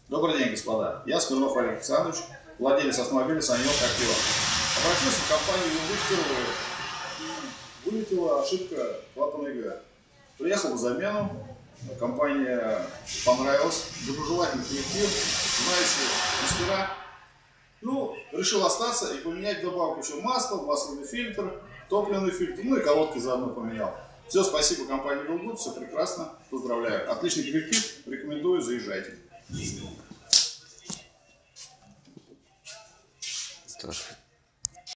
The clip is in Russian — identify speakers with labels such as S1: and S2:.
S1: Добрый день, господа. Я Смирнов Олег Александрович, владелец автомобиля Саньок Актива. Обратился в компанию Юндой впервые. Вылетела ошибка клапана ЕГР. Приехал на замену. Компания понравилась. Доброжелательный коллектив, знающие мастера. Решил остаться и поменять добавку еще масло, масляный фильтр, топливный фильтр, и колодки заодно поменял. Все, спасибо компании Вилгуд, все прекрасно, поздравляю. Отличный коллектив, рекомендую, заезжайте.
S2: Так.